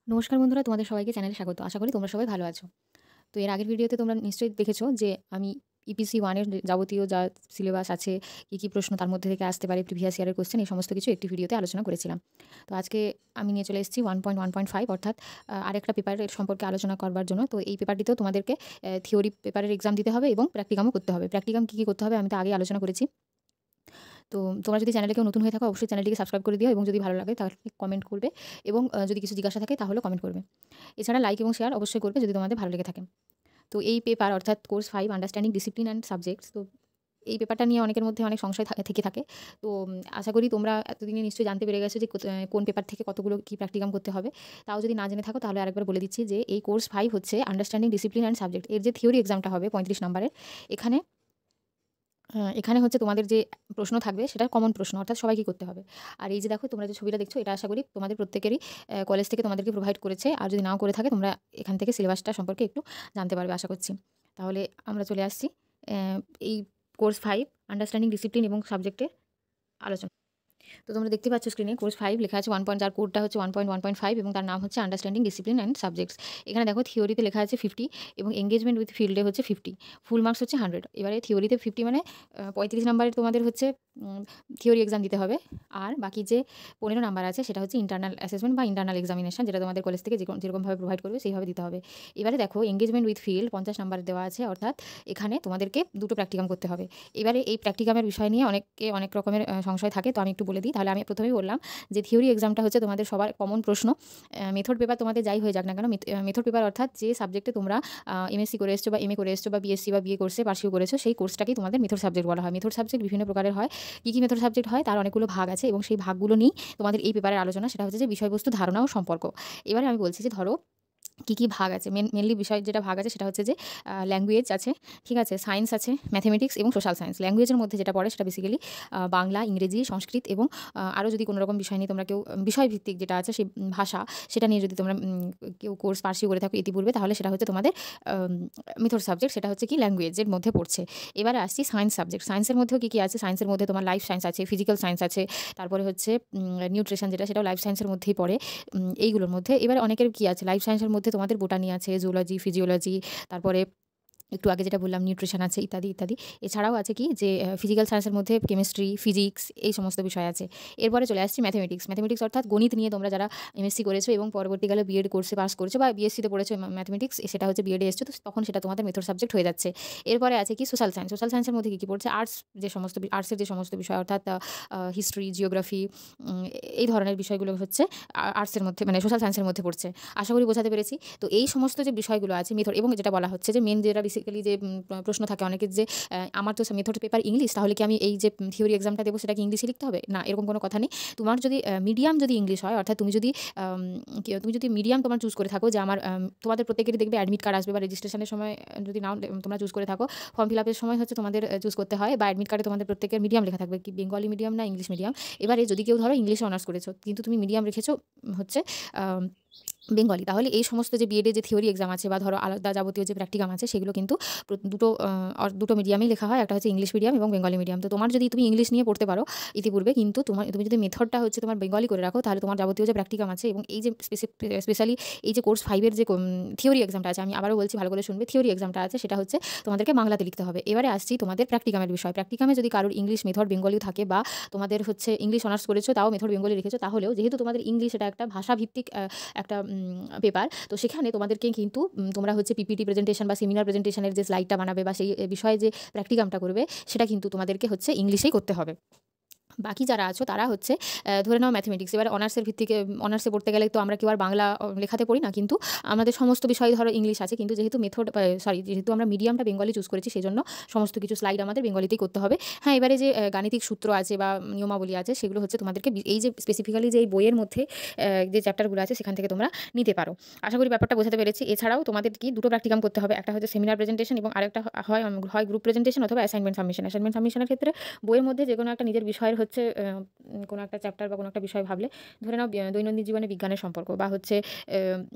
নমস্কার বন্ধুরা, তোমাদের সবাইকে চ্যানেলে স্বাগত। আশা করি তোমরা সবাই ভালো আছো। তো এর আগের ভিডিওতে তোমরা নিশ্চয়ই দেখেছো যে আমি ইপিসি 1 এর যাবতীয় যা সিলেবাস আছে, কি প্রশ্ন তার মধ্যে থেকে আসতে পারে, প্রিভিয়াস ইয়ারের কোয়েশ্চেন, এই সমস্ত কিছু একটি ভিডিওতে আলোচনা করেছিলাম। তো আজকে আমি নিয়ে চলে এসেছি 1.1.5 অর্থাৎ আরেকটা পেপারের সম্পর্কে আলোচনা করবার জন্য। তো এই পেপারটিতেও তোমাদেরকে থিওরি পেপারের এক্সাম দিতে হবে এবং প্র্যাকটিকামও করতে হবে। প্র্যাকটিকাম কী করতে হবে আমি তো আগেই আলোচনা করেছি। তো তোমরা যদি চ্যানেলে কেউ নতুন হয়ে থাকো অবশ্যই চ্যানেলটিকে সাবস্ক্রাইব করে দিও এবং যদি ভালো লাগে তাহলে কমেন্ট করবে এবং যদি কিছু জিজ্ঞাসা থাকে তাহলেও কমেন্ট করবে। এছাড়া লাইক এবং শেয়ার অবশ্যই করবে যদি তোমাদের ভালো লেগে থাকে। তো এই পেপার অর্থাৎ course 5 understanding discipline and subjects. তো এই পেপারটা নিয়ে অনেকের মধ্যে অনেক সংশয় থেকে থাকে। তো আশা করি তোমরা এতদিনে নিশ্চয়ই জানতে পেরে গেছো যে কোন পেপার থেকে কতগুলো কি প্র্যাকটিকাম করতে হবে। তাও যদি না জেনে থাকো তাহলে আরেকবার বলে দিচ্ছি যে এই কোর্স 5 হচ্ছে আন্ডারস্ট্যান্ডিং ডিসিপ্লিন অ্যান্ড সাবজেক্ট। এর যে থিওরি এক্সামটা হবে 35 নম্বরের, এখানে এখানে হচ্ছে তোমাদের যে প্রশ্ন থাকবে সেটা কমন প্রশ্ন, অর্থাৎ সবাইকে করতে হবে। আর এই যে দেখো তোমরা যে ছবিটা দেখছো এটা আশা করি তোমাদের প্রত্যেকেরই কলেজ থেকে তোমাদেরকে প্রোভাইড করেছে। আর যদি নাও করে থাকে তোমরা এখান থেকে সিলেবাসটা সম্পর্কে একটু জানতে পারবে আশা করছি। তাহলে আমরা চলে আসছি এই কোর্স 5 আন্ডারস্ট্যান্ডিং ডিসিপ্লিন এবং সাবজেক্টের আলোচনা। তো তোমরা দেখতে পাচ্ছ স্ক্রিনে কোর্স 5 লেখা আছে 1 পয়েন্ট, যার কোডটা হচ্ছে 1.1.5 এবং তার নাম হচ্ছে আন্ডারস্ট্যান্ডিং ডিসিপ্লিন অ্যান্ড সাবজেক্টস। এখানে দেখো থিওরিতে লেখা আছে 50 এবং এঙ্গেজমেন্ট উইথ ফিল্ডে হচ্ছে 50। ফুল মার্কস হচ্ছে 100। এবারে থিওরিতে 50 মানে 35 নাম্বারের তোমাদের হচ্ছে থিওরি এক্সাম দিতে হবে। আর বাকি যে 15 নাম্বার আছে সেটা হচ্ছে ইন্টারনাল অ্যাসেসমেন্ট বা ইন্টারনাল এক্সামিনেশন, যেটা তোমাদের কলেজ থেকে যেরকমভাবে প্রোভাইড করবে সেইভাবে দিতে হবে। এবারে দেখো এঙ্গেজমেন্ট উইথ ফিল্ড 50 নাম্বার দেওয়া আছে, অর্থাৎ এখানে তোমাদেরকে দুটো প্র্যাকটিকাম করতে হবে। এবারে এই প্র্যাকটিকামের বিষয় নিয়ে অনেক রকমের সংশয় থাকে, তো আমি একটু বলে দিই। তাহলে আমি প্রথমেই বললাম যে থিওরি এক্সামটা হচ্ছে তোমাদের সবার কমন প্রশ্ন। মেথড পেপার তোমাদের যাই হয়ে যাক না কেন, মেথড পেপার অর্থাৎ যে সাবজেক্টে তোমরা এমএসসি করে এসছো বা এমএ করে এসছো বা বিএসসি বা বিএ কোর্সে পার্সিউ করেছো, সেই কোর্সটাকেই তোমাদের মেথড সাবজেক্ট বলা হয়। মেথড সাবজেক্ট বিভিন্ন প্রকারের হয়। কী মেথড সাবজেক্ট হয় তার অনেকগুলো ভাগ আছে এবং সেই ভাগগুলো নিয়েই তোমাদের এই পেপারের আলোচনা। সেটা হচ্ছে যে বিষয়বস্তু, ধারণা ও সম্পর্ক। এবারে আমি বলছি যে ধরো কী ভাগ আছে। মেনলি বিষয় যেটা ভাগ আছে সেটা হচ্ছে যে ল্যাঙ্গুয়েজ আছে, ঠিক আছে, সায়েন্স আছে, ম্যাথমেটিক্স এবং সোশ্যাল সায়েন্স। ল্যাঙ্গুয়েজের মধ্যে যেটা পড়ে সেটা বেসিক্যালি বাংলা, ইংরেজি, সংস্কৃত এবং আরও যদি কোনো রকম বিষয় নিয়ে তোমরা কেউ বিষয়ভিত্তিক যেটা আছে সেই ভাষা, সেটা নিয়ে যদি তোমরা কেউ কোর্স পার্সিউ করে থাকো ইতিপূর্বে, তাহলে সেটা হচ্ছে তোমাদের মেথড সাবজেক্ট, সেটা হচ্ছে কি ল্যাঙ্গুয়েজের মধ্যে পড়ছে। এবারে আসছি সায়েন্স সাবজেক্ট। সায়েন্সের মধ্যেও কী আছে, সায়েন্সের মধ্যে তোমার লাইফ সায়েন্স আছে, ফিজিক্যাল সায়েন্স আছে, তারপরে হচ্ছে নিউট্রিশন, সেটাও লাইফ সায়েন্সের মধ্যেই পড়ে। এইগুলোর মধ্যে এবার অনেকের কী আছে, লাইফ সায়েন্সের মধ্যে তোমাদের বোটানি আছে, জুলজি, ফিজিওলজি, তারপরে একটু আগে যেটা বললাম নিউট্রিশন আছে, ইত্যাদি ইত্যাদি। এছাড়াও আছে কি যে ফিজিক্যাল সায়েন্সের মধ্যে কেমিস্ট্রি, ফিজিক্স, এই সমস্ত বিষয় আছে। এরপরে চলে আসছি ম্যাথমেটিক্স। ম্যাথমেটিক্স অর্থাৎ গণিত নিয়ে তোমরা যারা এমএসসি করেছো এবং পরবর্তীকালে বিএড কোর্সে পাস করেছো বা বিএসসিতে পড়েছো ম্যাথমেটিক্স, সেটা হচ্ছে বিএডে এসছো, তো তখন সেটা তোমাদের মেথড সাবজেক্ট হয়ে যাচ্ছে। এরপরে আছে কি সোশ্যাল সায়েন্স। সোশ্যাল সায়েন্সের মধ্যে কী পড়ছে, আর্টসের যে সমস্ত বিষয়, অর্থাৎ হিস্ট্রি, জিওগ্রাফি, এই ধরনের বিষয়গুলো হচ্ছে আর্টসের মধ্যে, মানে সোশ্যাল সায়েন্সের মধ্যে পড়ছে। আশা করি বোঝাতে পেরেছি। তো এই সমস্ত যে বিষয়গুলো আছে মেথড, এবং যেটা বলা হচ্ছে যে মেন যেটা বেসিক্যালি যে প্রশ্ন থাকে অনেকের যে আমার তো মেথড পেপার ইংলিশ, তাহলে কি আমি এই যে থিওরি এক্সামটা দেবো সেটা কি ইংলিশে লিখতে হবে? না, এরকম কোনো কথা নেই। তোমার যদি মিডিয়াম যদি ইংলিশ হয়, অর্থাৎ তুমি যদি মিডিয়াম তোমার চুজ করে থাকো, যে আমার তোমাদের প্রত্যেকেরই দেখবে অ্যাডমিট কার্ড আসবে বা রেজিস্ট্রেশনের সময় যদি নাও তোমরা চুজ করে থাকো, ফর্ম ফিল আপের সময় হচ্ছে তোমাদের চুজ করতে হয়, বা অ্যাডমিট কার্ডে তোমাদের প্রত্যেকের মিডিয়াম লেখা থাকবে, কি বেঙ্গলি মিডিয়াম না ইংলিশ মিডিয়াম। এবারে যদি কেউ ধরো ইংলিশে অনার্স করেছো কিন্তু তুমি মিডিয়াম রেখেছো হচ্ছে বেঙ্গলি, তাহলে এই সমস্ত যে বিএডে যে থিওরি এক্সাম আছে বা ধরো আলাদা যাবতীয় যে প্র্যাকটিকাম আছে সেগুলো কিন্তু দুটো মিডিয়ামেই লেখা হয়, একটা হচ্ছে ইংলিশ মিডিয়াম এবং বেঙ্গলি মিডিয়াম। তো তোমার যদি তুমি ইংলিশ নিয়ে পড়তে পারো ইতিপূর্বে, কিন্তু তুমি যদি মেথডটা হচ্ছে তোমার বেঙ্গলি করে রাখো, তাহলে তোমার যাবতীয় যে প্র্যাকটিকাম আছে এবং এই যে স্পেশালি এই যে কোর্স 5 এর যে থিওরি এক্সামটা আছে, আমি আবারও বলছি ভালো করে শুনবে, থিওরি এক্সামটা আছে সেটা হচ্ছে তোমাদেরকে বাংলাতে লিখতে হবে। এবারে আসছি তোমাদের প্র্যাকটিকামের বিষয়। প্র্যাকটিকামে যদি কারোর ইংলিশ মেথড বেঙ্গলিও থাকে, বা তোমাদের হচ্ছে ইংলিশ অনার্স করেছো তাও মেথড বেঙ্গলি রেখেছো, তাহলেও যেহেতু তোমাদের ইংলিশ এটা একটা ভাষাভিত্তিক একটা পেপার, তো সেখানে তোমাদেরকে কিন্তু তোমরা হচ্ছে পিপিটি প্রেজেন্টেশন বা সেমিনার প্রেজেন্টেশনের যে স্লাইডটা বানাবে বা সেই বিষয়ে যে প্র্যাকটিকামটা করবে, সেটা কিন্তু তোমাদেরকে হচ্ছে ইংলিশেই করতে হবে। বাকি যারা আছো তারা হচ্ছে ধরে নাও ম্যাথমেটিক্স, এবার অনার্সের ভিত্তিকে অনার্সে পড়তে গেলে তো আমরা কেউ আর বাংলা লেখাতে পড়ি না, কিন্তু আমাদের সমস্ত বিষয় ধরো ইংলিশ আছে, কিন্তু যেহেতু আমরা মিডিয়ামটা বেঙ্গলি চুজ করেছি, সেই জন্য সমস্ত কিছু স্লাইড আমাদের বেঙ্গলিতেই করতে হবে। হ্যাঁ, এবারে যে গাণিতিক সূত্র আছে বা নিয়মাবলী আছে, সেগুলো হচ্ছে তোমাদেরকে এই যে স্পেসিফিক্যালি যে এই বইয়ের মধ্যে যে চ্যাপ্টারগুলো আছে সেখান থেকে তোমরা নিতে পারো। আশা করি ব্যাপারটা বোঝাতে পেরেছি। এছাড়াও তোমাদের কি দুটো প্র্যাকটিকাম করতে হবে, একটা হচ্ছে সেমিনার প্রেজেন্টেশন এবং আরেকটা হয় গ্রুপ প্রেজেন্টেশন অথবা অ্যাসাইনমেন্ট সাবমিশন। অ্যাসাইনমেন্ট সাবমিশনের ক্ষেত্রে বইয়ের মধ্যে যে কোনো একটা নিজের বিষয়ের হচ্ছে কোনো একটা চ্যাপ্টার বা কোনো একটা বিষয় ভাবলে, ধরে নাও দৈনন্দিন জীবনে বিজ্ঞানের সম্পর্ক, বা হচ্ছে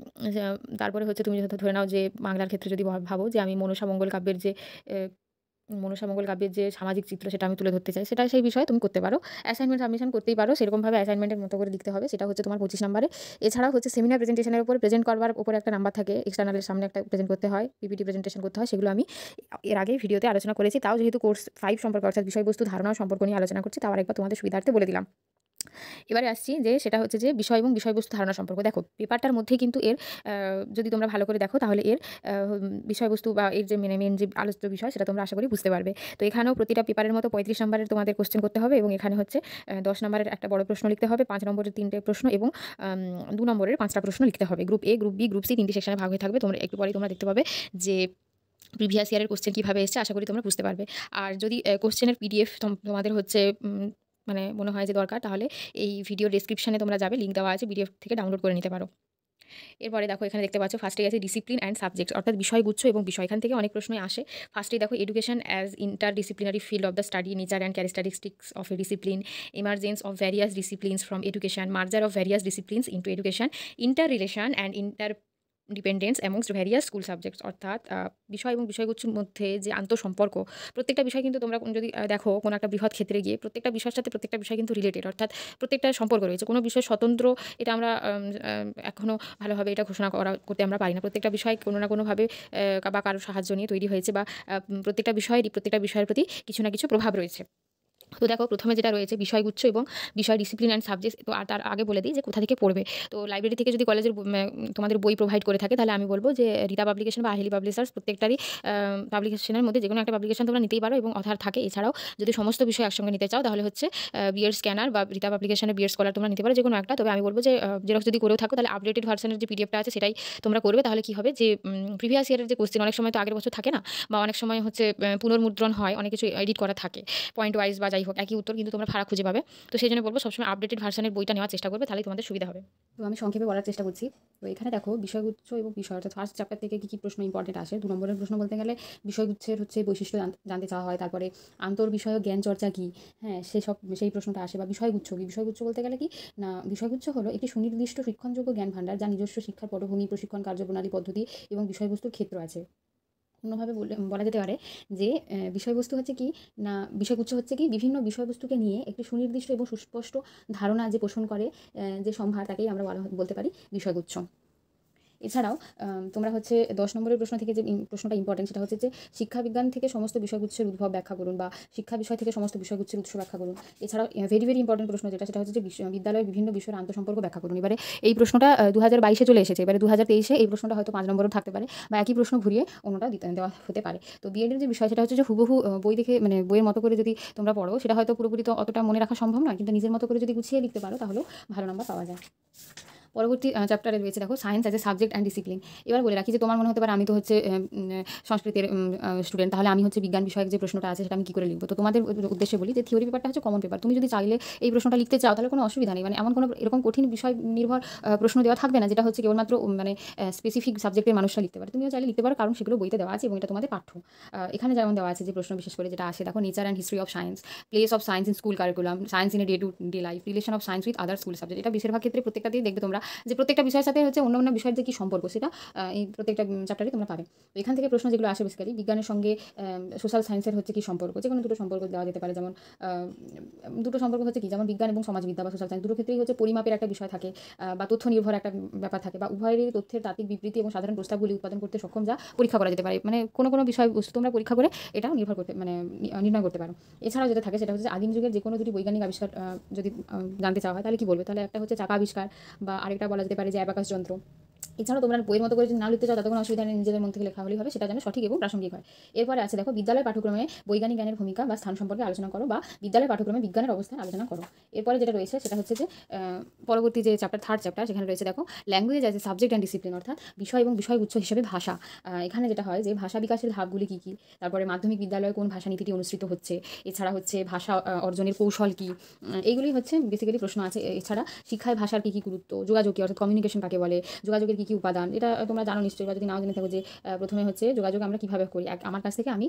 তারপরে হচ্ছে তুমি ধরে নাও যে বাংলার ক্ষেত্রে যদি ভাবো যে আমি মনসা মঙ্গল কাব্যের যে মনসামঙ্গল কাব্যের যে সামাজিক চিত্র সেটা আমি তুলে ধরতে চাই, সেটা সেই বিষয়ে তুমি করতে পারো। অ্যাসাইনমেন্ট সাবমিশন করতেই পারো, সেরকমভাবে অ্যাসাইনমেন্টের মতো করে লিখতে হবে, সেটা হচ্ছে তোমার 25 নম্বরে। এছাড়াও হচ্ছে সেমিনার প্রেজেন্টেশনের উপর প্রেজেন্ট করবার উপরে একটা নাম্বার থাকে, এক্সটার্নালের সামনে একটা প্রেজেন্ট করতে হয়, পিপিটি প্রেজেন্টেশন করতে হয়, সেগুলো আমি এর আগেই ভিডিওতে আলোচনা করেছি। তাও যেহেতু কোর্স 5 সম্পর্কে অর্থাৎ বিষয়বস্তু ধারণা সম্পর্ক নিয়ে আলোচনা করছি, তাও আরেকবার তোমাদের সুবিধার্থে বলে দিলাম। এবারে আসছি যে সেটা হচ্ছে যে বিষয় এবং বিষয়বস্তু ধারণা সম্পর্ক। দেখো পেপারটার মধ্যেই কিন্তু এর যদি তোমরা ভালো করে দেখো তাহলে এর বিষয়বস্তু বা এর যে মেন যে আলোচ্য বিষয় সেটা তোমরা আশা করি বুঝতে পারবে। তো এখানেও প্রতিটা পেপারের মতো 35 নম্বরের তোমাদের কোশ্চেন করতে হবে, এবং এখানে হচ্ছে 10 নম্বরের একটা বড় প্রশ্ন লিখতে হবে, 5 নম্বরের 3টে প্রশ্ন এবং 2 নম্বরের 5টা প্রশ্ন লিখতে হবে। Group A, group B, group C 3টি সেকশনে ভাগ হয়ে থাকবে। তোমরা একটু পরেই তোমরা দেখতে পাবে যে প্রিভিয়াস ইয়ারের কোশ্চেন কীভাবে এসছে, আশা করি তোমরা বুঝতে পারবে। আর যদি কোশ্চেনের পিডিএফ তোমাদের হচ্ছে মানে মনে হয় যে দরকার, তাহলে এই ভিডিও ডেসক্রিপশনে তোমরা যাবে, লিঙ্ক দেওয়া আছে, পিডিএফ থেকে ডাউনলোড করে নিতে পারো। এরপরে দেখো এখানে দেখতে পাচ্ছ ফার্স্টেই আছে ডিসিপ্লিন অ্যান্ড সাবজেক্টস, অর্থাৎ বিষয়গুচ্ছ এবং বিষয়। এখান থেকে অনেক প্রশ্নই আসে। ফার্স্টেই দেখো education as interdisciplinary field of the study, nature and characteristics of a discipline, emergence of various disciplines from education, merger of various disciplines into education, interrelation and dependence amongst various school subjects, অর্থাৎ বিষয় এবং বিষয়গুচ্ছের মধ্যে যে আন্তঃসম্পর্ক। প্রত্যেকটা বিষয় কিন্তু তোমরা যদি দেখো কোনো একটা বৃহৎ ক্ষেত্রে গিয়ে প্রত্যেকটা বিষয়ের সাথে প্রত্যেকটা বিষয় কিন্তু রিলেটেড, অর্থাৎ প্রত্যেকটা সম্পর্ক রয়েছে। কোনো বিষয় স্বতন্ত্র এটা আমরা এখনও ভালোভাবে এটা ঘোষণা করতে আমরা পারি না। প্রত্যেকটা বিষয় কোনো না কোনোভাবে বা কারোর সাহায্য নিয়ে তৈরি হয়েছে, বা প্রত্যেকটা বিষয়ের প্রতি কিছু না কিছু প্রভাব রয়েছে। তো দেখো প্রথমে যেটা রয়েছে বিষয়গুচ্ছ এবং বিষয় ডিসিপ্লিন অ্যান্ড সাবজেক্ট। তো তার আগে বলে দিই যে কোথা থেকে পড়বে। তো লাইব্রেরি থেকে যদি কলেজের তোমাদের বই প্রোভাইড করে থাকে, তাহলে আমি বলবো যে রীতা পাবলিকেশন বা আহেলি পাবলিশার্স প্রত্যেকটারই পাবলিকেশনের মধ্যে যে কোনো একটা পাবলিকেশন তোমরা নিতেই পারো এবং অথার থাকে। এছাড়াও যদি সমস্ত বিষয় একসঙ্গে নিতে চাও তাহলে হচ্ছে বিএড স্ক্যানার বা রীতা পাবলিকেশনের বিএড স্কলার তোমরা নিতে পারো, যে কোনো একটা। তবে আমি বলবো যে জেরক্স যদি করেও থাকো তাহলে আপডেটেড ভার্সনের যে পিডিএফটা আছে সেটাই তোমরা করবে। তাহলে কি হবে যে প্রিভিয়াস ইয়ারের যে কোশ্চেন অনেক সময় তো আগের বছর থাকে না, বা অনেক সময় হচ্ছে পুনর্মুদ্রণ হয়, অনেক কিছু এডিট করা থাকে পয়েন্ট ওয়াইজ বা যাই হোক একই উত্তর কিন্তু তোমরা ফারাক খুঁজে পাবে। তো সেই জন্য বলবো সবসময় আপডেটেড ভার্সনের বইটা নেওয়ার চেষ্টা করবে, তাহলে তোমাদের সুবিধা হবে। তো আমি সংক্ষেপে বলার চেষ্টা করছি। তো এখানে দেখো বিষয়গুচ্ছ এবং বিষয়, অর্থাৎ ফার্স্ট চ্যাপ্টার থেকে কী প্রশ্ন ইম্পর্টেন্ট আসে। 2 নম্বরের প্রশ্ন বলতে গেলে বিষয়গুচ্ছের হচ্ছে বৈশিষ্ট্য জানতে চাওয়া হয়, তারপরে আন্তর্বিষয়ক জ্ঞান চর্চা কী, হ্যাঁ সেই প্রশ্নটা আসে। বা বিষয়গুচ্ছ কী, বিষয়গুচ্ছ বলতে গেলে কি না, বিষয়গুচ্ছ হলো একটি সুনির্দিষ্ট শিক্ষণযোগ্য জ্ঞান ভাণ্ডার, যা নিজস্ব শিক্ষার পটভূমি, প্রশিক্ষণ, কার্যপ্রণালী, পদ্ধতি এবং বিষয়বস্তুর ক্ষেত্র আছে। অন্যভাবে বলা যেতে পারে যে বিষয়বস্তু হচ্ছে কি না, বিষয়গুচ্ছ হচ্ছে কি বিভিন্ন বিষয়বস্তুকে নিয়ে একটি সুনির্দিষ্ট এবং সুস্পষ্ট ধারণা যে পোষণ করে যে সম্ভার, তাকেই আমরা বলতে পারি বিষয়গুচ্ছ। এছাড়াও তোমরা হচ্ছে 10 নম্বরের প্রশ্ন থেকে যে প্রশ্নটা ইম্পর্টেন্ট সেটা হচ্ছে যে শিক্ষাবিজ্ঞান থেকে সমস্ত বিষয়গুচ্ছের উদ্ভব ব্যাখ্যা করুন, বা শিক্ষা বিষয় থেকে সমস্ত বিষয়গুচ্ছের উৎস ব্যাখ্যা করুন। এছাড়াও ভেরি ইম্পর্টেন্ট প্রশ্ন সেটা হচ্ছে যে বিদ্যালয়ের বিভিন্ন বিষয়ের আন্তঃসম্পর্ক ব্যাখ্যা করুন। এবারে এই প্রশ্নটা 2022-এ চলে এসেছে, এবারে 2023-এ এই প্রশ্নটা হয়তো 5 নম্বরও থাকতে পারে, বা একই প্রশ্ন ঘুরিয়ে অন্যটা দেওয়া হতে পারে। তো বিএডের যে বিষয় সেটা হচ্ছে যে হুবহু বই দেখে মানে বইয়ের মতো করে যদি তোমরা পড়ো, সেটা হয়তো পুরোপুরি তো অতটা মনে রাখা সম্ভব নয়, কিন্তু নিজের মতো করে যদি গুছিয়ে লিখতে পারো তাহলেও ভালো নাম্বার পাওয়া যায়। পরবর্তী চ্যাপ্টারে রয়েছে দেখো science as a subject and discipline. এবার বলে রাখি যে তোমার মনে হতে পারে আমি তো হচ্ছে সংস্কৃতের স্টুডেন্ট, তাহলে আমি হচ্ছে বিজ্ঞান বিষয়ক যে প্রশ্নটা আছে সেটা আমি কী করে লিখবো। তো তোমাদের উদ্দেশ্যে বলি যে থিওরি পেপারটা হচ্ছে কমন পেপার, তুমি যদি চাইলে এই প্রশ্নটা লিখতে চাও তাহলে কোনো অসুবিধা নেই। মানে এমন কোনো এরকম কঠিন বিষয় নির্ভর প্রশ্ন দেওয়া থাকবে না যেটা হচ্ছে কেবলমাত্র মানে স্পেসিফিক সাবজেক্টের মানুষরা লিখতে পারে। তুমিও চাইলে লিখতে পারো, কারণ সেগুলো বইতে দেওয়া আছে এবং এটা তোমাদের পাঠ্য। এখানে যেমন দেওয়া আছে যে প্রশ্ন বিশেষ করে যেটা আসে দেখো nature and history of science, place of science in school curriculum, science in a day to day life, relation of science with other school subject. এটা বেশিরভাগ ক্ষেত্রে প্রত্যেকটাতেই দেখবে তোমরা যে প্রত্যেকটা বিষয়ের সাথে হচ্ছে অন্য বিষয়ের যে কী সম্পর্ক সেটা এই প্রত্যেকটা চ্যাপ্টারে তোমরা পাবে। তো এখান থেকে প্রশ্ন যেগুলো আসে বেসিক্যালি বিজ্ঞানের সঙ্গে সোশ্যাল সায়েন্সের হচ্ছে কী সম্পর্ক, যে কোনো দুটো সম্পর্ক দেওয়া যেতে পারে। যেমন দুটো সম্পর্ক হচ্ছে কি, যেমন বিজ্ঞান এবং সমাজবিদ্যা বা সোশ্যাল সায়েন্স দুটো ক্ষেত্রেই হচ্ছে পরিমাপের একটা বিষয় থাকে, বা তথ্য নির্ভর একটা ব্যাপার থাকে, বা উভয়েরই তথ্যের তাত্ত্বিক বিবৃতি এবং সাধারণ প্রস্তাবগুলি উৎপাদন করতে সক্ষম, যা পরীক্ষা করা যেতে পারে। মানে কোনো বিষয়বস্তু তোমরা পরীক্ষা করে এটা নির্ভর করতে মানে নির্ণয় করতে পারো। এছাড়াও যেটা থাকে সেটা হচ্ছে আদিম যুগের যে কোনো দুটি বৈজ্ঞানিক আবিষ্কার যদি জানতে চাওয়া হয় তাহলে কি বলবে, তাহলে একটা হচ্ছে চাকা আবিষ্কার, বা আরেকটা বলা যেতে পারে যে অ্যাবাকাস যন্ত্র। এছাড়াও তোমরা বইয়ের মতো করে যদি না লিখতে চাও তাতে কোনো অসুবিধা নেই, নিজেদের মন থেকে লেখা হলেই হবে, সেটা যেন সঠিক এবং প্রাসঙ্গিক হয়। এরপরে আছে দেখো বিদ্যালয় পাঠ্যক্রমে বৈজ্ঞানিক জ্ঞানের ভূমিকা বা স্থান সম্পর্কে আলোচনা করো, বা বিদ্যালয় পাঠ্যক্রমে বিজ্ঞানের অবস্থান আলোচনা করো। এরপরে যেটা রয়েছে সেটা হচ্ছে যে পরবর্তী যে থার্ড চ্যাপ্টার সেখানে রয়েছে দেখো language as a subject and discipline, অর্থাৎ বিষয় এবং বিষয়গুচ্ছ হিসেবে ভাষা। এখানে যেটা হয় যে ভাষা বিকাশের ধাপগুলি কী কী, তারপরে মাধ্যমিক বিদ্যালয়ে কোন ভাষা নীতিটি অনুসৃত হচ্ছে, এছাড়া হচ্ছে ভাষা অর্জনের কৌশল কী, এইগুলি হচ্ছে বেসিক্যালি প্রশ্ন আছে। এছাড়া শিক্ষায় ভাষার কী কী গুরুত্ব, যোগাযোগ কী অর্থাৎ কমিউনিকেশন কাকে বলে, যোগাযোগের কী কী উপাদান, এটা তোমরা জানো নিশ্চয়ই, বা যদি নাও জেনে থাকো যে প্রথমে হচ্ছে যোগাযোগ আমরা কীভাবে করি। আমার কাছ থেকে আমি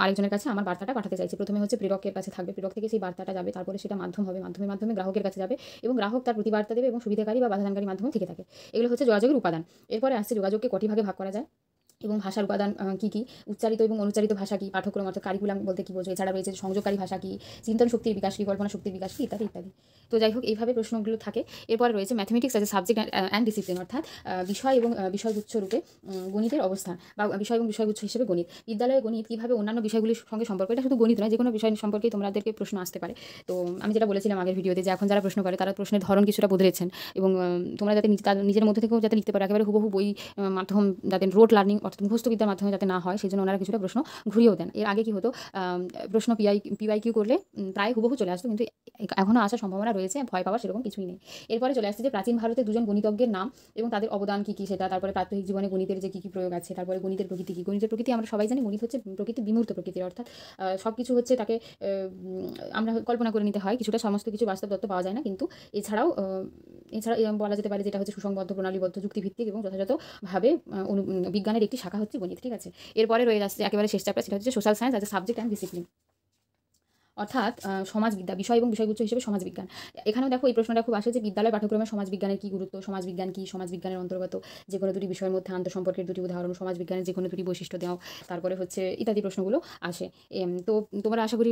আরেকজনের কাছে আমার বার্তাটা পাঠাতে চাইছি, প্রথমে হচ্ছে প্রেরকের কাছে থাকবে, প্রেরক থেকে সেই বার্তাটা যাবে, তারপরে সেটা মাধ্যম হবে, মাধ্যমে গ্রাহকের কাছে যাবে এবং গ্রাহক তার প্রতিবার্তা দেবে এবং সুবিধাকারী বা বাধাদানকারী মাধ্যমে থেকে থাকে। এগুলো হচ্ছে যোগাযোগের উপাদান। এরপরে আসছে যোগাযোগকে কটি ভাগে ভাগ করা যায়। এবং ভাষার উপাদান কী কী, উচ্চারিত এবং অনুচ্চারিত ভাষা কী, পাঠ্যক্রম অর্থাৎ কারিকুলাম বলতে কী বোঝো, এছাড়া রয়েছে সংযোগকারী ভাষা কী, চিন্তন শক্তির বিকাশ কী, কল্পনা শক্তির বিকাশ কী, ইত্যাদি ইত্যাদি। তো যাই হোক, এইভাবে প্রশ্নগুলো থাকে। এরপরে রয়েছে mathematics as a subject and discipline, অর্থাৎ বিষয় এবং বিষয়গুচ্ছ রূপে গণিতের অবস্থান বা বিষয় এবং বিষয়গুচ্ছ হিসেবে গণিত। বিদ্যালয়ে গণিত কীভাবে অন্যান্য বিষয়গুলির সঙ্গে সম্পর্ক, এটা শুধু গণিত নয়, যে কোনো বিষয় সম্পর্কেই তোমাদেরকে প্রশ্ন আসতে পারে। তো আমি যেটা বলেছিলাম আগের ভিডিওতে, যে এখন যারা প্রশ্ন করে তারা প্রশ্নের ধরন কিছুটা বদলেছেন, এবং তোমরা যাতে তাদের নিজের মধ্যে থেকেও যাতে লিখতে পারো, একেবারে হুবহু বই মাধ্যম যাতে রোড লার্নিং অর্থাৎ মুখস্থ বিদ্যার মাধ্যমে যাতে না হয়, সেই জন্য ওনারা কিছুটা প্রশ্ন ঘুরিয়েও দেন। এর আগে কি হতো, প্রশ্ন পিওয়াইকিউ করলে প্রায় হুবহু চলে আসতো, কিন্তু এখনও আসার সম্ভাবনা রয়েছে, ভয় পাওয়ার সেরকম কিছুই নেই। এরপরে চলে আসছে যে প্রাচীন ভারতে দুজন গণিতজ্ঞের নাম এবং তাদের অবদান কী কী সেটা, তারপরে প্রাত্যহিক জীবনে গণিতের যে কী কী প্রয়োগ আছে, তারপরে গণিতের প্রকৃতি কী। গণিতের প্রকৃতি আমরা সবাই জানি, গণিত হচ্ছে প্রকৃতি বিমূর্ত প্রকৃতির, অর্থাৎ সব কিছু হচ্ছে তাকে আমরা কল্পনা করে নিতে হয় কিছুটা, সমস্ত কিছু বাস্তব তত্ত্ব পাওয়া যায় না। কিন্তু এছাড়াও বলা যেতে পারে যেটা হচ্ছে সুসংবদ্ধ, প্রণালীবদ্ধ, যুক্তিভিত্তিক এবং যথাযথভাবে বিজ্ঞানের একটি শাখা হচ্ছে গণিত, ঠিক আছে। এরপরে রয়ে যাচ্ছে একেবারে শেষ চ্যাপ্টার, সেটা হচ্ছে social science as a subject and discipline, অর্থাৎ সমাজবিদ্যা, বিষয় এবং বিষয়গুচ্ছ হিসেবে সমাজবিজ্ঞান। এখানেও দেখো এই প্রশ্নটা খুব আসে যে বিদ্যালয় পাঠ্যক্রমে সমাজবিজ্ঞানের কী গুরুত্ব, সমাজবিজ্ঞান কী, সমাজবিজ্ঞানের অন্তর্গত যে কোনো দুটি বিষয়ের মধ্যে আন্তঃসম্পর্কের দুটি উদাহরণ, সমাজবিজ্ঞানের যে কোনো দুটি বৈশিষ্ট্য দাও, তারপরে হচ্ছে ইত্যাদি প্রশ্নগুলো আসে। তো তোমরা আশা করি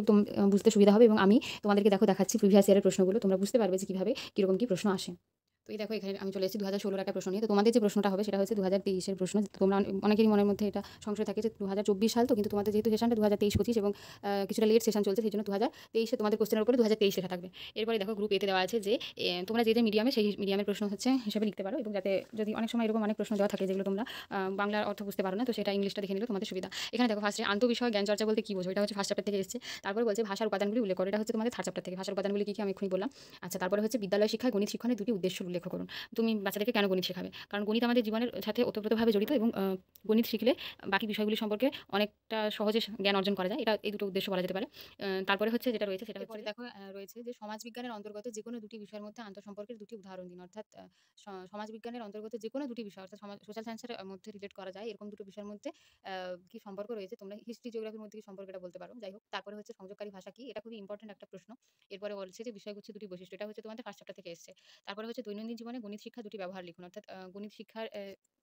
বুঝতে সুবিধা হবে, এবং আমি তোমাদেরকে দেখাচ্ছি প্রিভিয়াস ইয়ারের প্রশ্নগুলো, তোমরা বুঝতে পারবে যে কীভাবে কীরকম কী প্রশ্ন আসে। তো এই দেখো, এখানে আমি চলে এসেছি 2016 একটা প্রশ্ন নিয়ে। তো তোমাদের যে প্রশ্নটা হবে সেটা হচ্ছে 2023 প্রশ্ন। তোমরা অনেকেরই মনের মধ্যে এটা সংশয় থাকে যে 2024 সাল তো, কিন্তু তোমাদের যেহেতু সেশনটা 2023-25 এবং কিছুটা লেট সেশন চলছে, সেই জন্য 2023 তোমাদের কোশ্চেনের উপরে 2023 লেখা থাকবে। এরপরে দেখো গ্রুপ এতে দেওয়া আছে যে তোমরা যে মিডিয়ামে, সেই মিডিয়ামের প্রশ্ন হচ্ছে হিসেবে লিখতে পারো, এবং যাতে যদি অনেক সময় এরকম অনেক প্রশ্ন দেওয়া থাকে যেগুলো তোমরা বাংলার অর্থ বুঝতে পারো না, তো সেটা ইংলিশটা দেখে নিলে তোমাদের সুবিধা। এখানে দেখো ফার্স্টে আন্তঃবিষয় জ্ঞান চর্চা বলতে কী বোঝো, এটা হচ্ছে ফার্স্ট চ্যাপ্টার থেকে এসেছে। তারপরে বলছে ভাষার উপাদানগুলি উল্লেখ করো, এটা হচ্ছে তোমাদের থার্ড চ্যাপ্টার থেকে। ভাষার উপাদানগুলি কী কী আমি এক্ষুনি বললাম। আচ্ছা, তারপরে হচ্ছে বিদ্যালয় শিক্ষায় গণিত শিক্ষণের দুটি উদ্দেশ্য উল্লেখ করুন। তুমি বাচ্চাদেরকে কেন গণিত শেখাবে, কারণ গণিত আমাদের জীবনের সাথে ওতপ্রোতভাবে জড়িত, এবং গণিত শিখলে বাকি বিষয়গুলি সম্পর্কে অনেকটা সহজে জ্ঞান অর্জন করা যায়, এটা এই দুটো উদ্দেশ্য বলা যেতে পারে। তারপরে হচ্ছে যেটা রয়েছে সেটা হচ্ছে দেখো রয়েছে যে সমাজবিজ্ঞানের অন্তর্গত যে কোনো দুটি বিষয়ের মধ্যে আন্তঃসম্পর্কের দুটি উদাহরণ দিন, অর্থাৎ সমাজবিজ্ঞানের অন্তর্গত যে কোনো দুটি বিষয়, অর্থাৎ সোশ্যাল সায়েন্সের মধ্যে রিলেট করা যায় এরকম দুটো বিষয়ের মধ্যে কি সম্পর্ক রয়েছে, তোমরা হিস্ট্রি জিওগ্রাফির মধ্যে কি সম্পর্ক এটা বলতে পারো। যাই হোক, তারপরে হচ্ছে সংযোগকারী ভাষা কি, এটা খুবই ইম্পর্টেন্ট একটা প্রশ্ন। এরপরে বলছে যে বিষয়গুচ্ছ দুটি বৈশিষ্ট্য, এটা হচ্ছে তোমাদের ফার্স্ট চ্যাপ্টার থেকে এসেছে। তারপরে হচ্ছে দৈনন্দিন জীবনে গণিত শিক্ষা দুটি ব্যবহার লিখুন, অর্থাৎ গণিত শিক্ষার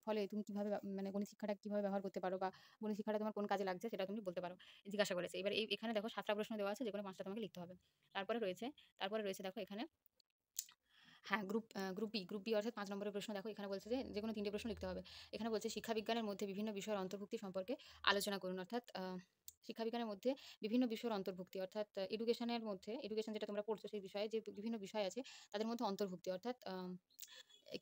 ফলে তুমি কিভাবে মানে গণিত শিক্ষাটা কিভাবে ব্যবহার করতে পারো, বা গণিত শিক্ষাটা তোমার কোন কাজে লাগছে সেটা তুমি বলতে পারো, জিজ্ঞাসা করেছে। এবার এখানে দেখো 7টা প্রশ্ন দেওয়া আছে, যে কোনো 5টা তোমাকে লিখতে হবে। তারপরে রয়েছে দেখো এখানে, হ্যাঁ, গ্রুপ বি অর্থাৎ 5 নম্বরের প্রশ্ন। দেখো এখানে বলছে যে কোনো 3টে প্রশ্ন লিখতে হবে। এখানে বলছে শিক্ষাবিজ্ঞানের মধ্যে বিভিন্ন বিষয়ের অন্তর্ভুক্তি সম্পর্কে আলোচনা করুন, অর্থাৎ শিক্ষাবিজ্ঞানের মধ্যে বিভিন্ন বিষয়ের অন্তর্ভুক্তি, অর্থাৎ এডুকেশনের মধ্যে, এডুকেশন যেটা তোমরা পড়ছো সেই বিষয়ে যে বিভিন্ন বিষয় আছে তাদের মধ্যে অন্তর্ভুক্তি, অর্থাৎ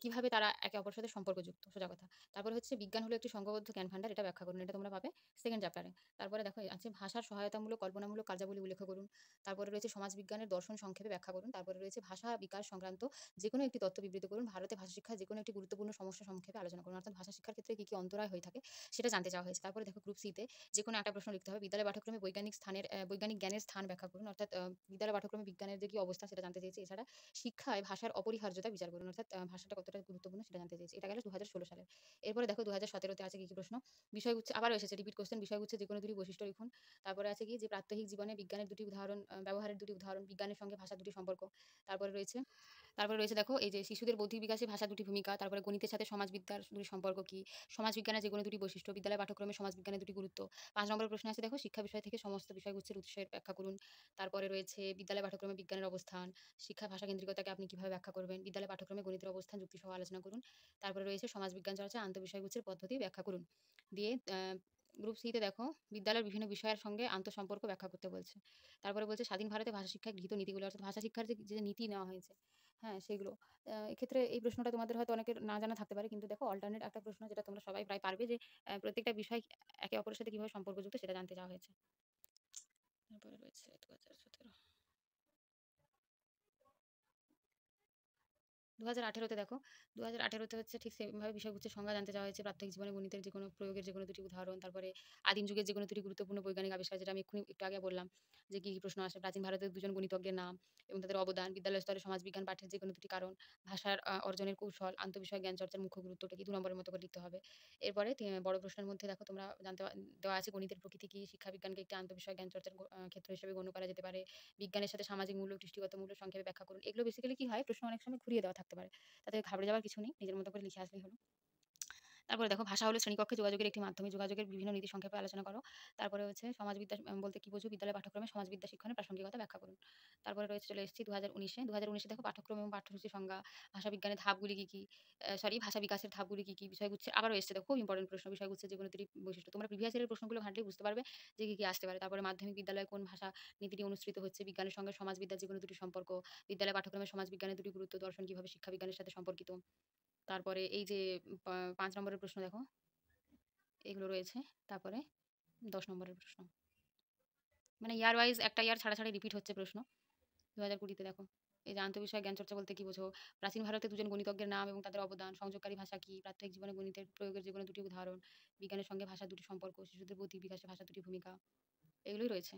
কিভাবে তারা একে অপরের সাথে সম্পর্কযুক্ত, সোজা কথা। তারপরে হচ্ছে বিজ্ঞান হলো একটি সংঘবদ্ধ জ্ঞান ভাণ্ডার, এটা ব্যাখ্যা করুন, এটা তোমরা পাবে সেকেন্ড চ্যাপ্টারে। তারপরে দেখো আছে ভাষার সহায়তামূলক কল্পনামূলক কার্যাবলী উল্লেখ করুন। তারপরে রয়েছে সমাজবিজ্ঞানের দর্শন সংক্ষেপে ব্যাখ্যা করুন। তারপরে রয়েছে ভাষা বিকাশ সংক্রান্ত যে কোনো একটি তথ্য বিবৃত করুন। ভারতে ভাষা শিক্ষার যে কোনো একটি গুরুত্বপূর্ণ সমস্যা সংক্ষেপে আলোচনা করুন, অর্থাৎ ভাষা শিক্ষার ক্ষেত্রে কী কী অন্তরায় হয়ে থাকে সেটা জানতে চাওয়া হয়েছে। তারপরে দেখো গ্রুপ সিতে যে কোনো একটা প্রশ্ন লিখতে হবে। বিদ্যালয় পাঠ্যক্রমে বৈজ্ঞানিক জ্ঞানের স্থান ব্যাখ্যা করুন, অর্থাৎ বিদ্যালয় পাঠ্যক্রমে বিজ্ঞানের যে কী অবস্থা সেটা জানতে চেয়েছে। এছাড়া শিক্ষায় ভাষার অপরিহার্যতা বিচার করুন, অর্থাৎ ভাষাটা কতটা গুরুত্বপূর্ণ সেটা জানতে চেয়েছে। এটা গেল 2016 সালের। এরপরে দেখো 2017-তে আছে কী কী প্রশ্ন। বিষয়গুচ্ছ আবারও এসেছে, রিপিট কোশ্চেন। বিষয়গুচ্ছে যে কোনো দুটি বৈশিষ্ট্য লিখুন। তারপরে আছে কি যে প্রাত্যহিক জীবনে বিজ্ঞানের দুটি উদাহরণ, ব্যবহারের দুটি উদাহরণ, বিজ্ঞানের সঙ্গে ভাষার দুটি সম্পর্ক। তারপরে রয়েছে দেখো এই যে শিশুদের বৌদ্ধিক বিকাশে ভাষা দুটি ভূমিকা, তারপরে গণিতের সাথে সমাজবিদ্যার দুটি সম্পর্ক কি, সমাজবিজ্ঞানের যে কোনো দুটি বৈশিষ্ট্য, বিদ্যালয় পাঠ্যক্রমে সমাজবিজ্ঞানের দুটি গুরুত্ব। 5 নম্বরের প্রশ্ন আছে দেখো শিক্ষা বিষয় থেকে সমস্ত বিষয়গুচ্ছের উৎসের ব্যাখ্যা করুন। তারপরে রয়েছে বিদ্যালয় পাঠ্যক্রমে বিজ্ঞানের অবস্থান, শিক্ষা ভাষা কেন্দ্রিকতাকে আপনি কিভাবে ব্যাখ্যা করবেন, বিদ্যালয় পাঠ্যক্রমে গণিতের অবস্থান যুক্তিসহ আলোচনা করুন। তারপরে রয়েছে সমাজবিজ্ঞান চর্চা আন্তঃবিষয়গুচ্ছের পদ্ধতি ব্যাখ্যা করুন। দিয়ে গ্রুপ সিতে দেখো বিদ্যালয়ের বিভিন্ন বিষয়ের সঙ্গে আন্তঃসম্পর্ক ব্যাখ্যা করতে বলছে। তারপরে বলছে স্বাধীন ভারতে ভাষা শিক্ষায় গৃহীত নীতিগুলো, অর্থাৎ ভাষা শিক্ষার যে নীতি নেওয়া হয়েছে, হ্যাঁ সেগুলো। এক্ষেত্রে এই প্রশ্নটা তোমাদের হয়তো অনেকের না জানা থাকতে পারে, কিন্তু দেখো অল্টারনেট একটা প্রশ্ন যেটা তোমরা সবাই প্রায় পারবে, যে প্রত্যেকটা বিষয় একে অপরের সাথে কিভাবে সম্পর্কযুক্ত সেটা জানতে চাওয়া হয়েছে। তারপরে রয়েছে 2017, 2018-তে দেখো 2018-তে হচ্ছে ঠিক সেমভাবে বিষয়গুচ্ছের সংজ্ঞা জানতে চাওয়া হয়েছে, প্রাত্যহিক জীবনে গণিতের যে কোনো প্রয়োগের যে কোনো দুটি উদাহরণ, তারপরে আদিম যুগের যে কোনো দুটি গুরুত্বপূর্ণ বৈজ্ঞানিক আবিষ্কার, যেটা আমি একটু আগে বললাম যে কী কী প্রশ্ন আসে, প্রাচীন ভারতের দুজন গণিতজ্ঞের নাম এবং তাদের অবদান, বিদ্যালয় স্তরে সমাজবিজ্ঞান পাঠের যে কোনো দুটি কারণ, ভাষার অর্জনের কৌশল, আন্তঃবিষয় জ্ঞান চর্চার মুখ্য গুরুত্বটা কি, 2 নম্বরের মতো করে লিখতে হবে। এরপরে বড় প্রশ্নের মধ্যে দেখো তোমরা দেওয়া আছে গণিতের প্রকৃতি কি, শিক্ষাবিজ্ঞানকে একটি আন্তঃবিষয় জ্ঞান চর্চার ক্ষেত্র হিসেবে গণ্য করা যেতে পারে, বিজ্ঞানের সাথে সামাজিক মূল্য দৃষ্টিগত মূল্য সংক্ষেপে ব্যাখ্যা করুন। এগুলো বেসিক্যালি কি হয়, প্রশ্ন অনেক সময় ঘুরিয়ে দেওয়া থাকতে পারে, তাতে ঘাবড়ে যাওয়ার কিছু নেই, নিজের মতো করে লিখে আসলেই হলো। তারপরে দেখো ভাষা হলো শ্রেণীকক্ষে যোগাযোগের একটি মাধ্যমে, যোগাযোগের বিভিন্ন নীতি সংক্ষেপে আলোচনা করো। তারপরে হচ্ছে সমাজবিদ্যা বলতে কি বোঝো, বিদ্যালয় পাঠ্যক্রমে সমাজবিদ্যা শিক্ষণের প্রাসঙ্গিকতা ব্যাখ্যা করুন। তারপরে রয়েছে, চলে এসেছি 2019-এ। 2019-এ দেখো পাঠ্যক্রম এবং পাঠ্যসূচির সংজ্ঞা, ভাষা বিজ্ঞানের ধাপগুলি কি কি, ভাষা বিকাশের ধাপগুলি কি কি, বিষয়গুচ্ছে আবারও এসেছে দেখো, খুব ইম্পর্টেন্ট প্রশ্ন, বিষয়গুচ্ছের যেকোনো দুটি বৈশিষ্ট্য। তোমরা প্রিভিয়াস ইয়ারের প্রশ্নগুলো ঘাঁটলেই বুঝতে পারবে যে কি কি আসতে পারে। তারপরে মাধ্যমিক বিদ্যালয়ে কোন ভাষা নীতিটি অনুসৃত হচ্ছে, বিজ্ঞানের সঙ্গে সমাজবিদ্যার যেকোনো দুটি সম্পর্ক, বিদ্যালয় পাঠ্যক্রমে সমাজবিজ্ঞানের দুটি গুরুত্ব, দর্শন কিভাবে শিক্ষা বিজ্ঞানের সাথে সম্পর্কিত। তারপরে এই যে 5 নম্বরের প্রশ্ন দেখো, এগুলো রয়েছে। তারপরে 10 নম্বরের প্রশ্ন, মানে ইয়ার ওয়াইজ একটা ইয়ার ছাড়া ছাড়া রিপিট হচ্ছে প্রশ্ন। 2020-তে দেখো, এই যে আন্তঃবিষয় জ্ঞান চর্চা বলতে কি বোঝো, প্রাচীন ভারতে দুজন গণিতজ্ঞের নাম এবং তাদের অবদান, সংযোগকারী ভাষা কি, প্রাত্যহিক জীবনে গণিতের প্রয়োগের যেকোনো দুটি উদাহরণ, বিজ্ঞানের সঙ্গে ভাষা দুটি সম্পর্ক, শিশুদের বৌদ্ধিক বিকাশে ভাষা দুটি ভূমিকা, এগুলোই রয়েছে।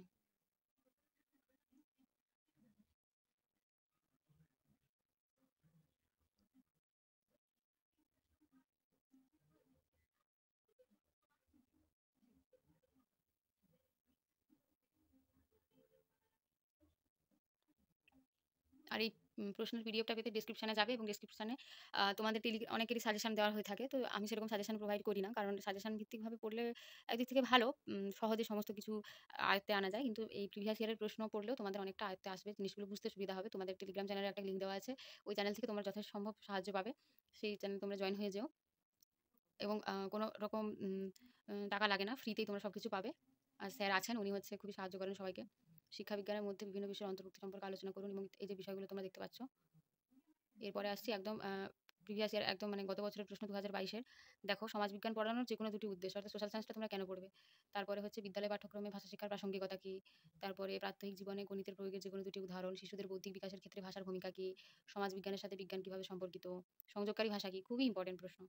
আর এই প্রশ্নের পিডিএফটা পেতে ডেসক্রিপশনে যাবে, এবং ডেসক্রিপশনে তোমাদের অনেকেরই সাজেশন দেওয়া হয়ে থাকে। তো আমি সেরকম সাজেশন প্রোভাইড করি না, কারণ সাজেশন ভিত্তিকভাবে পড়লে একদিক থেকে ভালো, সহজে সমস্ত কিছু আয়ত্তে আনা যায়। কিন্তু এই প্রিভিয়াস ইয়ারের প্রশ্ন পড়লেও তোমাদের অনেকটা আয়ত্তে আসবে, জিনিসগুলো বুঝতে সুবিধা হবে। তোমাদের টেলিগ্রাম চ্যানেলে একটা লিঙ্ক দেওয়া আছে, ওই চ্যানেল থেকে তোমরা যথেষ্ট সম্ভব সাহায্য পাবে। সেই চ্যানেল তোমরা জয়েন হয়ে যেও, এবং কোনো রকম টাকা লাগে না, ফ্রিতেই তোমরা সব কিছু পাবে। আর স্যার আছেন, উনি হচ্ছে খুবই সাহায্য করেন সবাইকে। শিক্ষা বিজ্ঞানের মধ্যে বিভিন্ন বিষয়ের অন্তর্ভুক্তি সম্পর্কে আলোচনা করুন, এবং এই যে বিষয়গুলো তোমরা দেখতে পাচ্ছ। এরপরে আসছি একদম প্রিভিয়াস ইয়ার, একদম মানে গত বছরের প্রশ্ন 2022-এর। দেখো, সমাজবিজ্ঞান পড়ানোর যেকোনো দুটি উদ্দেশ্য, অর্থাৎ সোশ্যাল সায়েন্সটা তোমরা কেন পড়বে। তারপরে হচ্ছে বিদ্যালয় পাঠ্যক্রমে ভাষা শিক্ষার প্রাসঙ্গিকতা কী। তারপরে প্রাত্যহিক জীবনে গণিতের প্রয়োগের যেকোনো দুটি উদাহরণ, শিশুদের বৌদ্ধিক বিকাশের ক্ষেত্রে ভাষার ভূমিকা কী, সমাজবিজ্ঞানের সাথে বিজ্ঞান কীভাবে সম্পর্কিত, সংযোগকারী ভাষা কী, খুবই ইম্পর্টেন্ট প্রশ্ন।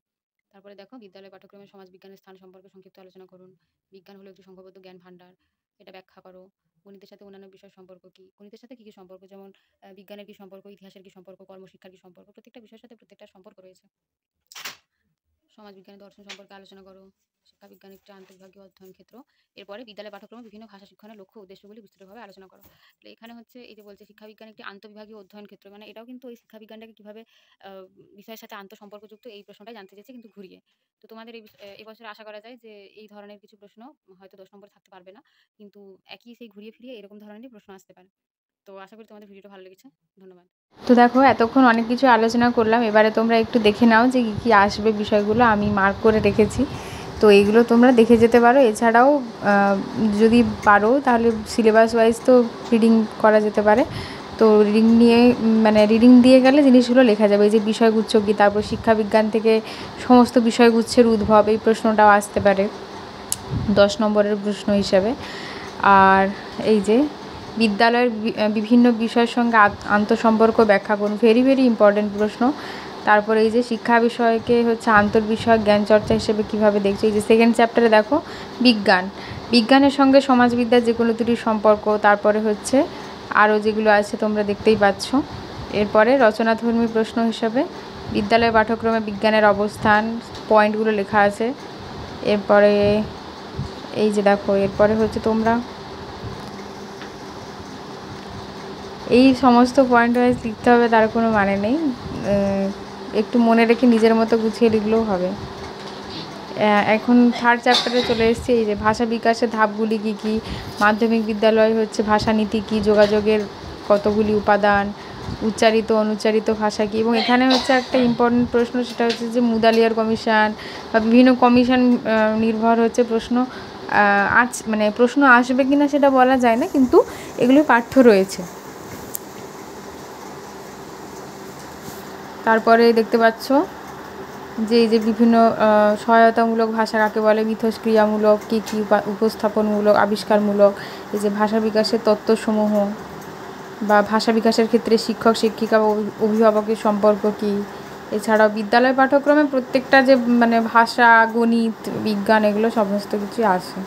তারপরে দেখো, বিদ্যালয় পাঠ্যক্রমে সমাজবিজ্ঞানের স্থান সম্পর্কে সংক্ষিপ্ত আলোচনা করুন। বিজ্ঞান হলো একটি সংঘবদ্ধ জ্ঞান ভাণ্ডার, এটা ব্যাখ্যা করো। গণিতের সাথে অন্যান্য বিষয়ের সম্পর্ক কী, গণিতের সাথে কী কী সম্পর্ক, যেমন বিজ্ঞানের কী সম্পর্ক, ইতিহাসের কী সম্পর্ক, কর্মশিক্ষার কী সম্পর্ক, প্রত্যেকটা বিষয়ের সাথে প্রত্যেকটা সম্পর্ক রয়েছে। সমাজবিজ্ঞানের দর্শন সম্পর্কে আলোচনা করো। শিক্ষা বিজ্ঞান একটি আন্তঃবিভাগীয় অধ্যয়ন ক্ষেত্র। এরপরে বিদ্যালয় পাঠ্যক্রমে বিভিন্ন ভাষা শিক্ষণের লক্ষ্য উদ্দেশ্যগুলি বিস্তৃতভাবে আলোচনা করো। তাহলে এখানে হচ্ছে এই যে বলছে শিক্ষা বিজ্ঞান একটি আন্তঃবিভাগীয় অধ্যয়ন ক্ষেত্র, মানে এটাও কিন্তু ওই শিক্ষা বিজ্ঞানটাকে কীভাবে বিষয়ের সাথে আন্তঃসম্পর্কযুক্ত, এই প্রশ্নটাই জানতে চেয়েছে, কিন্তু ঘুরিয়ে। তো তোমাদের এই বছরে আশা করা যায় যে এই ধরনের কিছু প্রশ্ন হয়তো 10 নম্বরে থাকতে পারবে না, কিন্তু একই সেই ঘুরিয়ে ফিরিয়ে এরকম ধরনেরই প্রশ্ন আসতে পারে। তো আশা করি তোমাদের ভিডিওটা ভালো লেগেছে। ধন্যবাদ। তো দেখো, এতক্ষণ অনেক কিছু আলোচনা করলাম, এবারে তোমরা একটু দেখে নাও যে কী কী আসবে বিষয়গুলো, আমি মার্ক করে রেখেছি। তো এইগুলো তোমরা দেখে যেতে পারো। এছাড়াও যদি পারো তাহলে সিলেবাস ওয়াইজ তো রিডিং করা যেতে পারে। তো রিডিং নিয়ে, মানে রিডিং দিয়ে গেলে জিনিসগুলো লেখা যাবে। এই যে বিষয়গুচ্ছ কী, তারপর শিক্ষাবিজ্ঞান থেকে সমস্ত বিষয়গুচ্ছের উদ্ভব, এই প্রশ্নটাও আসতে পারে 10 নম্বরের প্রশ্ন হিসাবে। আর এই যে বিদ্যালয়ের বিভিন্ন বিষয়ের সঙ্গে আন্তঃসম্পর্ক ব্যাখ্যা করুন, ভেরি ভেরি ইম্পর্টেন্ট প্রশ্ন। তারপরে এই যে শিক্ষা বিষয়কে হচ্ছে আন্তর্বিষয়ক জ্ঞান চর্চা হিসেবে কীভাবে দেখছো। এই যে সেকেন্ড চ্যাপ্টারে দেখো, বিজ্ঞানের সঙ্গে সমাজবিদ্যার যেগুলো দুটির সম্পর্ক, তারপরে হচ্ছে আরও যেগুলো আছে তোমরা দেখতেই পাচ্ছ। এরপরে রচনাধর্মী প্রশ্ন হিসাবে বিদ্যালয় পাঠ্যক্রমে বিজ্ঞানের অবস্থান, পয়েন্টগুলো লেখা আছে। এরপরে এই যে দেখো, এরপরে হচ্ছে তোমরা এই সমস্ত পয়েন্ট ওয়াইজ লিখতে হবে, তার কোনো মানে নেই, একটু মনে রেখে নিজের মতো গুছিয়ে লিখলেও হবে। এখন থার্ড চ্যাপ্টারে চলে এসেছি। এই যে ভাষা বিকাশের ধাপগুলি কী কী, মাধ্যমিক বিদ্যালয় হচ্ছে ভাষানীতি কী, যোগাযোগের কতগুলি উপাদান, উচ্চারিত অনুচ্চারিত ভাষা কী। এবং এখানে হচ্ছে একটা ইম্পর্টেন্ট প্রশ্ন, সেটা হচ্ছে যে মুদালিয়ার কমিশন বা বিভিন্ন কমিশন নির্ভর হচ্ছে প্রশ্ন মানে প্রশ্ন আসবে কি না সেটা বলা যায় না, কিন্তু এগুলো পাঠ্য রয়েছে। তারপরে দেখতে পাচ্ছ যে এই যে বিভিন্ন সহায়তামূলক ভাষা কাকে বলে, মিথস্ক্রিয়ামূলক কী কী, উপস্থাপনমূলক, আবিষ্কারমূলক। এই যে ভাষা বিকাশের তত্ত্বসমূহ বা ভাষা বিকাশের ক্ষেত্রে শিক্ষক শিক্ষিকা ও অভিভাবকের সম্পর্ক কী। এছাড়াও বিদ্যালয় পাঠ্যক্রমে প্রত্যেকটা যে মানে ভাষা, গণিত, বিজ্ঞান, এগুলো সমস্ত কিছুই আছে।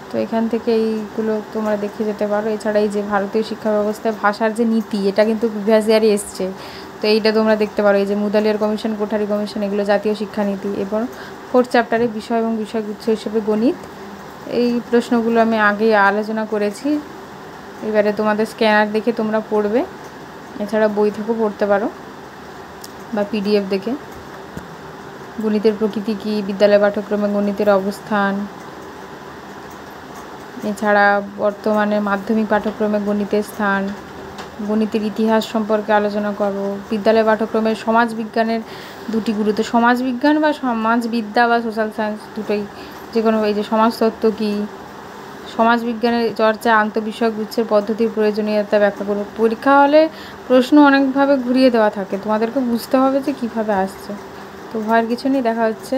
তো এখান থেকে এইগুলো তোমরা দেখে যেতে পারো। এছাড়া এই যে ভারতীয় শিক্ষা ব্যবস্থায় ভাষার যে নীতি, এটা কিন্তু প্রিভিয়াস ইয়ারে এসছে, তো এইটা তোমরা দেখতে পারো। এই যে মুদালিয়ার কমিশন, কোঠারি কমিশন, এগুলো জাতীয় শিক্ষানীতি। এবং ফোর্থ চ্যাপ্টারে বিষয় এবং বিষয়গুচ্ছ হিসেবে গণিত, এই প্রশ্নগুলো আমি আগে আলোচনা করেছি। এবারে তোমাদের স্ক্যানার দেখে তোমরা পড়বে, এছাড়া বই থেকেও পড়তে পারো। বা পিডিএফ দেখে। গণিতের প্রকৃতি কী, বিদ্যালয় পাঠ্যক্রমে গণিতের অবস্থান, এছাড়া বর্তমানে মাধ্যমিক পাঠ্যক্রমে গণিতের স্থান, গণিতের ইতিহাস সম্পর্কে আলোচনা করব। বিদ্যালয় পাঠ্যক্রমের সমাজবিজ্ঞানের দুটি গুরুত্ব, সমাজবিজ্ঞান বা সমাজবিদ্যা বা সোশ্যাল সায়েন্স দুটোই, যে কোনো, এই যে সমাজতত্ত্ব কী, সমাজবিজ্ঞানের চর্চা, আন্তঃবিষয়ক গুচ্ছের পদ্ধতির প্রয়োজনীয়তা ব্যাখ্যা করব। পরীক্ষা হলে প্রশ্ন অনেকভাবে ঘুরিয়ে দেওয়া থাকে, তোমাদেরকে বুঝতে হবে যে কীভাবে আসছে। তো ভয়ের কিছু নেই, দেখা হচ্ছে।